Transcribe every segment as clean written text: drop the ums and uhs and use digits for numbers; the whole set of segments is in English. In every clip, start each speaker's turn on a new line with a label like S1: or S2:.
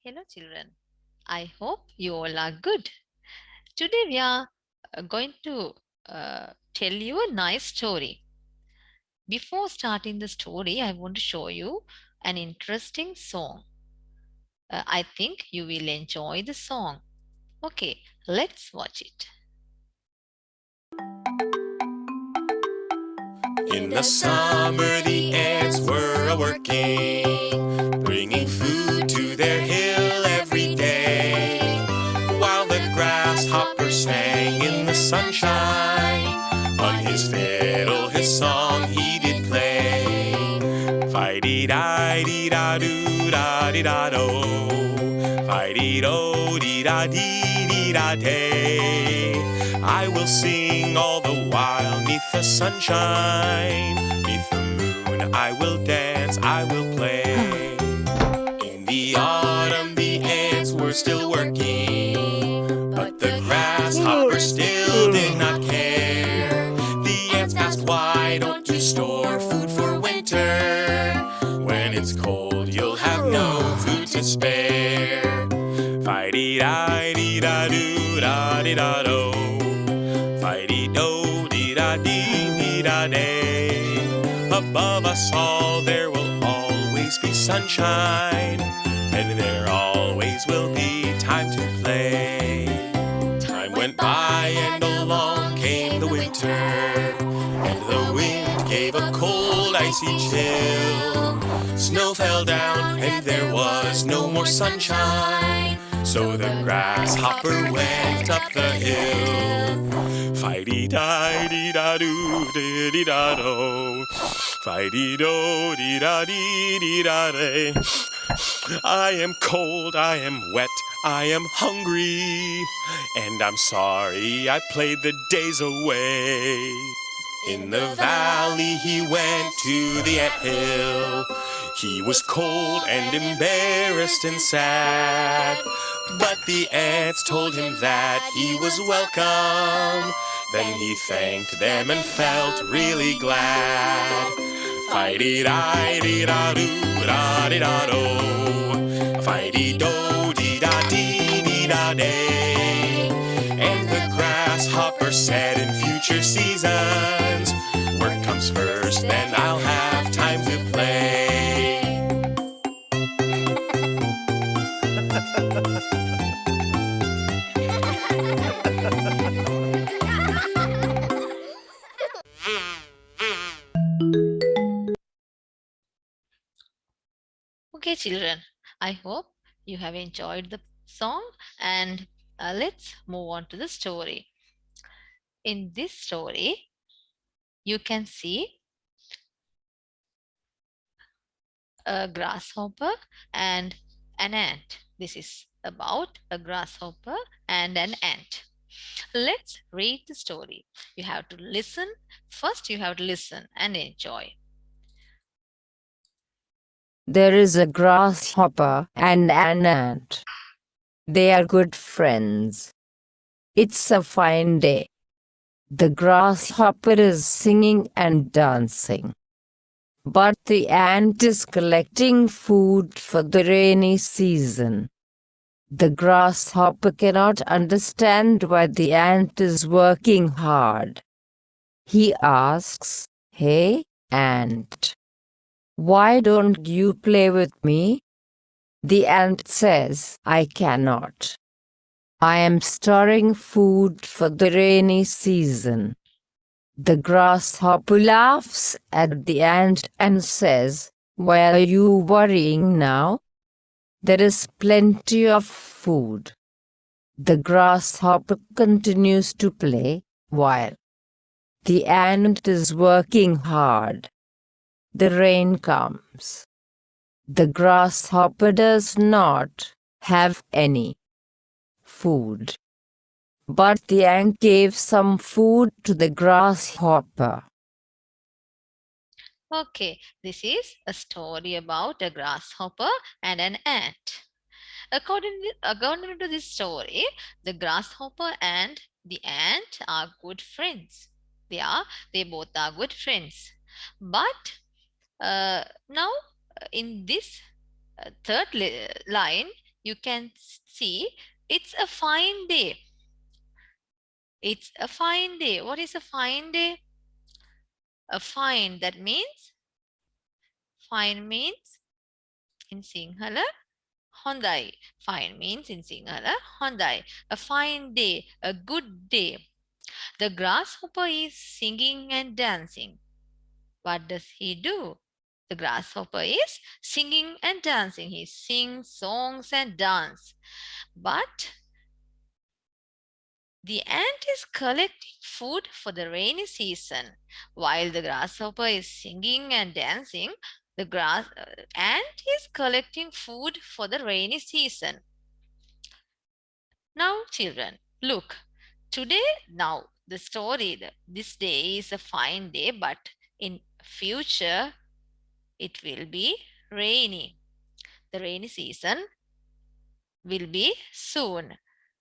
S1: Hello, children. I hope you all are good. Today we are going to tell you a nice story. Before starting the story, I want to show you an interesting song. I think you will enjoy the song. Okay, let's watch it.
S2: In the summer, the ants were a-working, bringing food to their hill every day, while the grasshopper sang in the sunshine. On his fiddle, his song he did play. Fi-dee-di-dee-da-doo-da-dee-da-do, Fi-dee-do-dee-da-dee-dee-da-day. I will sing all the while neath the sunshine. Neath the moon I will dance, I will play. In the autumn the ants were still working, but the grasshopper still did not care. The ants asked, why don't you store food for winter? When it's cold you'll have no food to spare. Fi-dee-di-dee-da-doo-da-dee-da-do, Fi-dee-do-dee-da-dee-dee-da-day. Above us all there will always be sunshine, and there always will be time to play. Time went by and along came the winter, and the wind gave a cold icy chill. Snow fell down and there was no more sunshine, so the grasshopper went up the hill. Fi-dee-di-dee-da-doo-dee-dee-da-do, Fi-dee-do-dee-da-dee-dee-da-day. I am cold, I am wet, I am hungry, and I'm sorry I played the days away. In the valley he went to the anthill. He was cold and embarrassed and sad, but the ants told him that he was welcome. Then he thanked them and felt really glad. Fi-dee-di-dee-da-doo-da-dee-da-do, Fi-dee-do-dee-da-dee-dee-da-day. And the grasshopper said, in future seasons, work comes first, then I'll have time to play.
S1: Okay, children. I hope you have enjoyed the song, and let's move on to the story. In this story, you can see a grasshopper and an ant. This is about a grasshopper and an ant. Let's read the story. You have to listen. First, you have to listen and enjoy.
S3: There is a grasshopper and an ant. They are good friends. It's a fine day. The grasshopper is singing and dancing, but the ant is collecting food for the rainy season. The grasshopper cannot understand why the ant is working hard. He asks, "Hey, ant, why don't you play with me?" The ant says, "I cannot. I am storing food for the rainy season." The grasshopper laughs at the ant and says, "Why are you worrying now? There is plenty of food." The grasshopper continues to play while the ant is working hard. The rain comes. The grasshopper does not have any food, but the ant gave some food to the grasshopper.
S1: Okay, this is a story about a grasshopper and an ant. According to this story, the grasshopper and the ant are good friends. They both are good friends. But now in this third line, you can see it's a fine day. It's a fine day. What is a fine day? A fine, that means, fine means in Sinhala, Hondai. Fine means in Sinhala, Hondai. A fine day, a good day. The grasshopper is singing and dancing. What does he do? The grasshopper is singing and dancing. He sings songs and dance. But the ant is collecting food for the rainy season. While the grasshopper is singing and dancing, the ant is collecting food for the rainy season. Now, children, look. Today, now, the story, this day is a fine day, but in future, it will be rainy. The rainy season will be soon.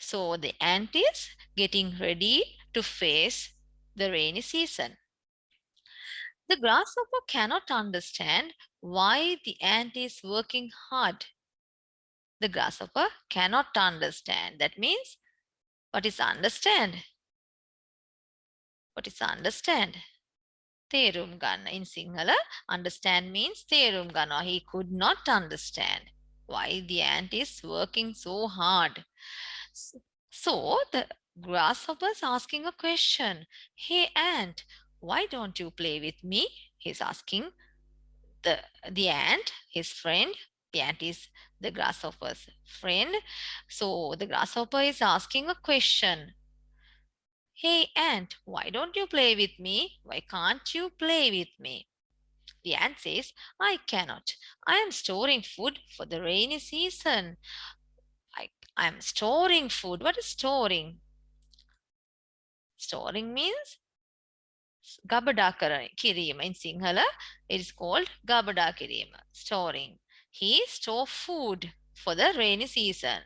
S1: So the ant is getting ready to face the rainy season. The grasshopper cannot understand why the ant is working hard. The grasshopper cannot understand. That means, what is understand? What is understand? තේරුම් ගන්න. In Sinhala, understand means තේරුම් ගන්නවා. He could not understand why the ant is working so hard. So the grasshopper is asking a question. Hey ant, why don't you play with me? He's asking the ant, his friend. The ant is the grasshopper's friend. So the grasshopper is asking a question. Hey ant, why don't you play with me? Why can't you play with me? The ant says, I cannot. I am storing food for the rainy season. I am storing food. What is storing? Storing means gabada kirima. In Sinhala, it is called gabada kirima, storing. He stores food for the rainy season.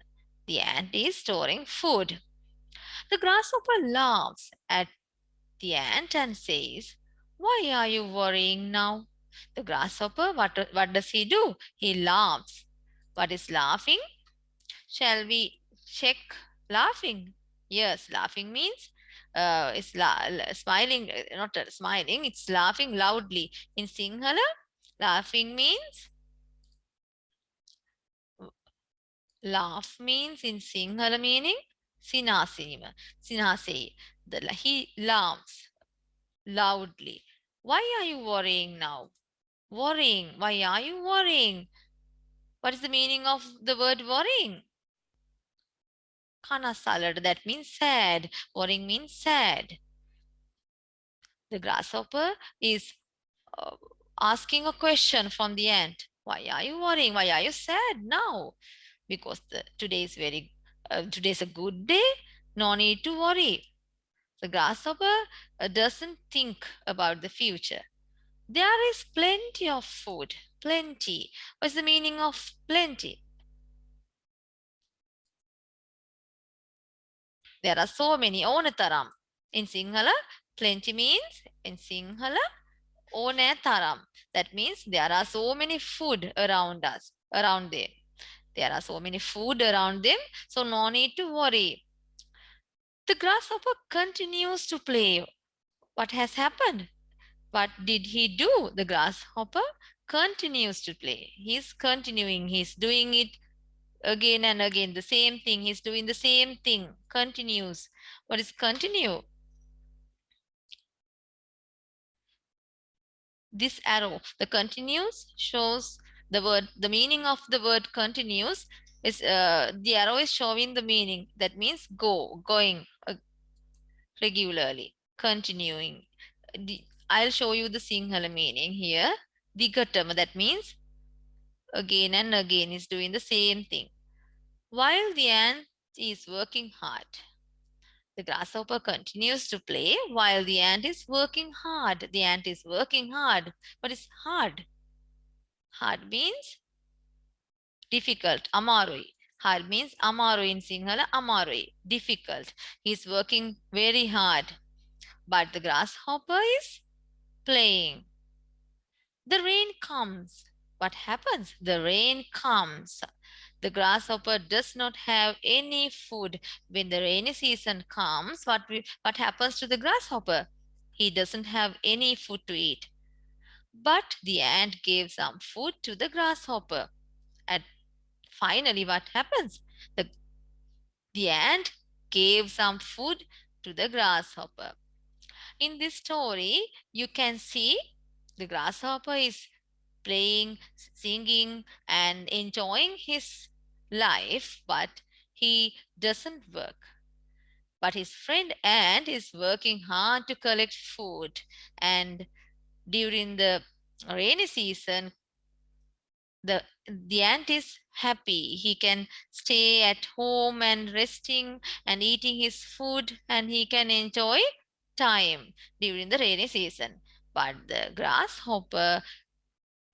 S1: The ant is storing food. The grasshopper laughs at the ant and says, why are you worrying now? The grasshopper, what does he do? He laughs. What is laughing? Shall we check laughing? Yes, laughing means it's smiling, not smiling, it's laughing loudly. In Sinhala, laughing means, laugh means in Sinhala meaning, sinasinima, sinase. He laughs loudly. Why are you worrying now? Worrying. Why are you worrying? What is the meaning of the word worrying? Kana salad, that means sad. Worrying means sad. The grasshopper is uh, asking a question from the ant. Why are you worrying? Why are you sad now? Because today's a good day. No need to worry. The grasshopper doesn't think about the future. There is plenty of food. Plenty. What's the meaning of plenty? There are so many. Onataram. In Sinhala, plenty means, in Sinhala, Onataram. That means there are so many food around us, around them. There are so many food around them, so no need to worry. The grasshopper continues to play. What has happened? What did he do? The grasshopper continues to play. He's continuing. He's doing it again and again. The same thing. He's doing the same thing. Continues. What is continue? This arrow, the continues, shows the meaning of the word continues is the arrow is showing the meaning. That means going regularly, continuing. I'll show you the Sinhala meaning here. Digatama, that means again and again is doing the same thing. While the ant is working hard, the grasshopper continues to play while the ant is working hard. The ant is working hard. What is hard? Hard means difficult. Amaroi. Hard means Amaroi in Sinhala. Amaroi. Difficult. He's working very hard. But the grasshopper is playing. The rain comes. What happens? The rain comes. The grasshopper does not have any food. When the rainy season comes, what happens to the grasshopper? He doesn't have any food to eat. But the ant gave some food to the grasshopper. And finally, what happens? The, the ant gave some food to the grasshopper. In this story, you can see the grasshopper is playing, singing, and enjoying his life, but he doesn't work. But his friend ant is working hard to collect food, and during the rainy season, the ant is happy. He can stay at home and resting and eating his food, and he can enjoy time during the rainy season. But the grasshopper,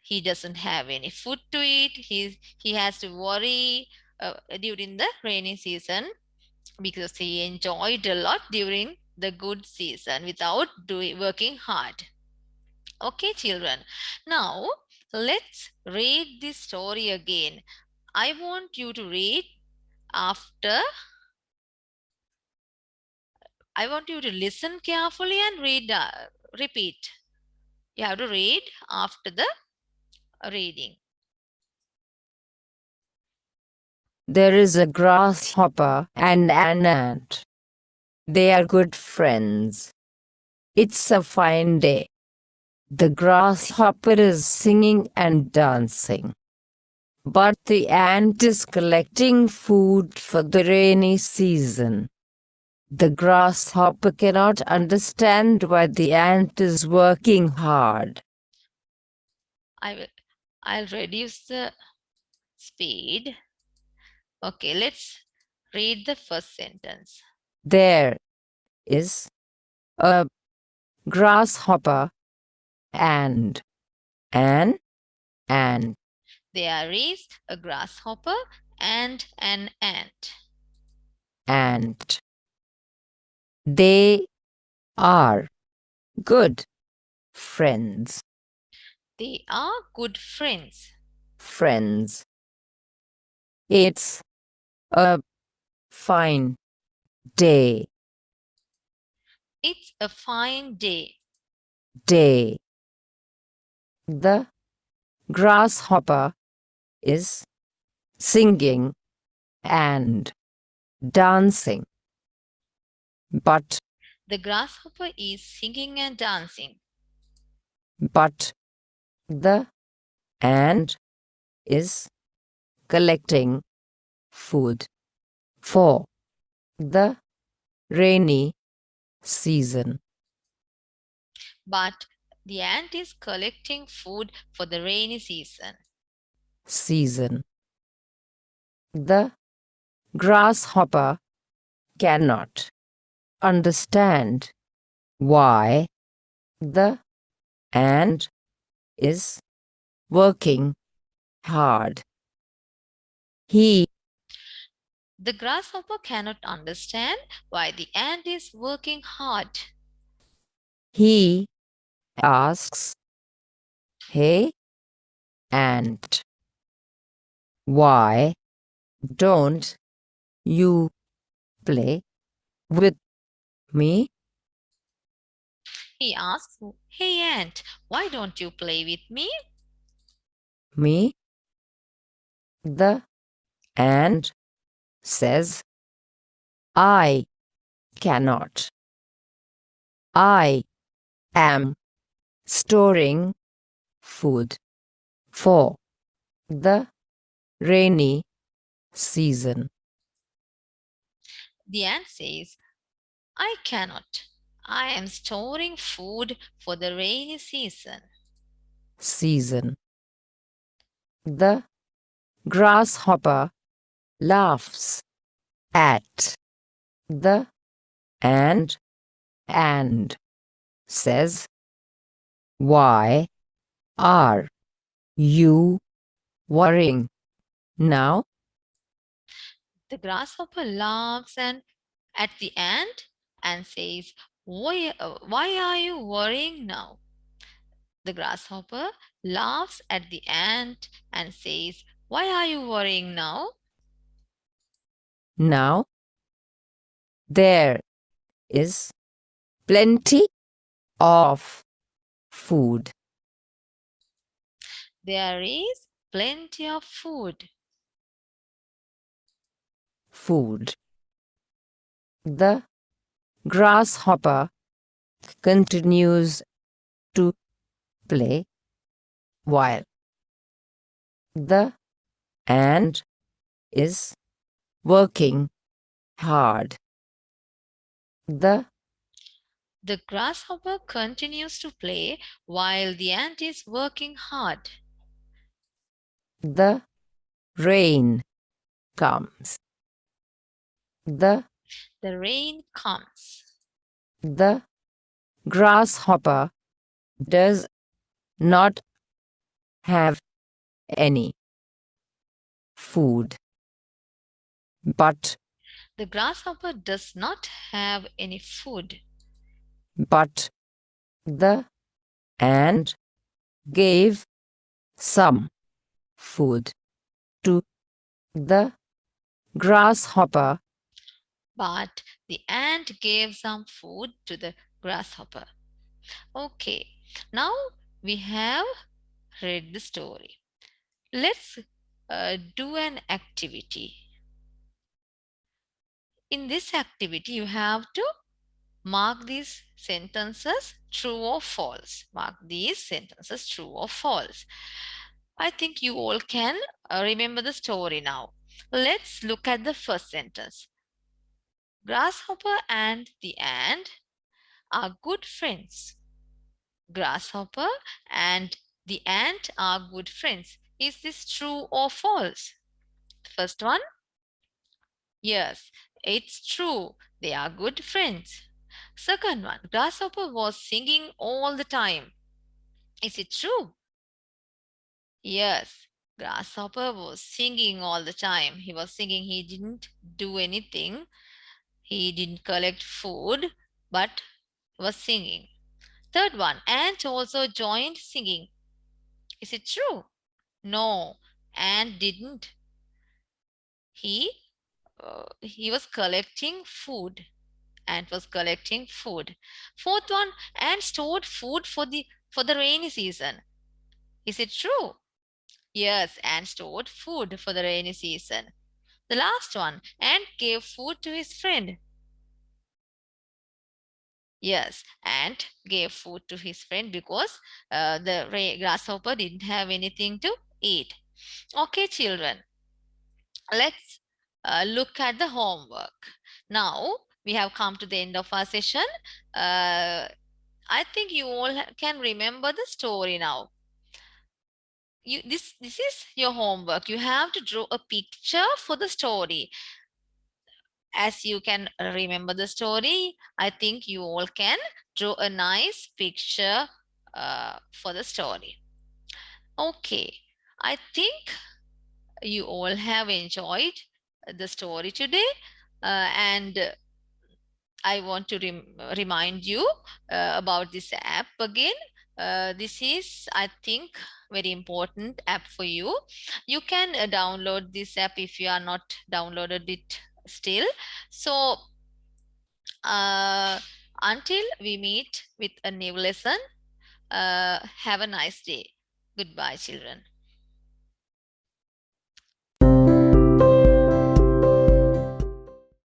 S1: he doesn't have any food to eat. He has to worry during the rainy season because he enjoyed a lot during the good season without doing working hard. Okay, children. Now let's read this story again. I want you to read after. I want you to listen carefully and read. Repeat. You have to read after the reading.
S3: There is a grasshopper and an ant. They are good friends. It's a fine day. The grasshopper is singing and dancing. But the ant is collecting food for the rainy season. The grasshopper cannot understand why the ant is working hard.
S1: I'll reduce the speed. Okay, let's read the first sentence.
S3: There is a grasshopper and an ant.
S1: There is a grasshopper and an ant.
S3: And they are good friends.
S1: They are good friends.
S3: Friends. It's a fine day.
S1: It's a fine day.
S3: Day. The grasshopper is singing and dancing. But
S1: The grasshopper is singing and dancing.
S3: the ant is collecting food for the rainy season.
S1: But the ant is collecting food for the rainy season.
S3: Season. The grasshopper cannot understand why the ant is working hard. He
S1: The grasshopper cannot understand why the ant is working hard.
S3: he asks, "Hey, ant, why don't you play with me?"
S1: He asks, "Hey ant, why don't you play with me?"
S3: Me? The ant says, "I cannot. I am storing food for the rainy season."
S1: The ant says, "I cannot. I am storing food for the rainy season."
S3: Season. The grasshopper laughs at the ant and says, "Why are you worrying now?"
S1: The grasshopper laughs at the ant and says, why are you worrying now?" The grasshopper laughs at the ant and says, "Why are you worrying now?"
S3: Now there is plenty of food.
S1: There is plenty of food.
S3: Food. The grasshopper continues to play while the ant is working hard. The
S1: The grasshopper continues to play while the ant is working hard.
S3: the rain comes. The
S1: rain comes.
S3: The grasshopper does not have any food, but
S1: The grasshopper does not have any food.
S3: but the ant gave some food to the grasshopper.
S1: But the ant gave some food to the grasshopper. Okay, now we have read the story. Let's do an activity. In this activity, you have to mark these sentences true or false. Mark these sentences true or false. I think you all can remember the story now. Let's look at the first sentence. Grasshopper and the ant are good friends. Grasshopper and the ant are good friends. Is this true or false? First one? Yes, it's true. They are good friends. Second one, Grasshopper was singing all the time. Is it true? Yes, Grasshopper was singing all the time. He was singing, he didn't do anything. He didn't collect food, but was singing. Third one, Ant also joined singing. Is it true? No, Ant didn't. He he was collecting food. Ant was collecting food. Fourth one, Ant stored food for the rainy season. Is it true? Yes, Ant stored food for the rainy season. The last one, Ant gave food to his friend. Yes, Ant gave food to his friend because the grasshopper didn't have anything to eat. Okay, children, let's look at the homework. Now we have come to the end of our session. I think you all can remember the story now. This is your homework. You have to draw a picture for the story. As you can remember the story, I think you all can draw a nice picture for the story. Okay, I think you all have enjoyed the story today, and I want to remind you about this app again. This is, I think, very important app for you. You can download this app if you are not downloaded it still. So until we meet with a new lesson, have a nice day. Goodbye, children.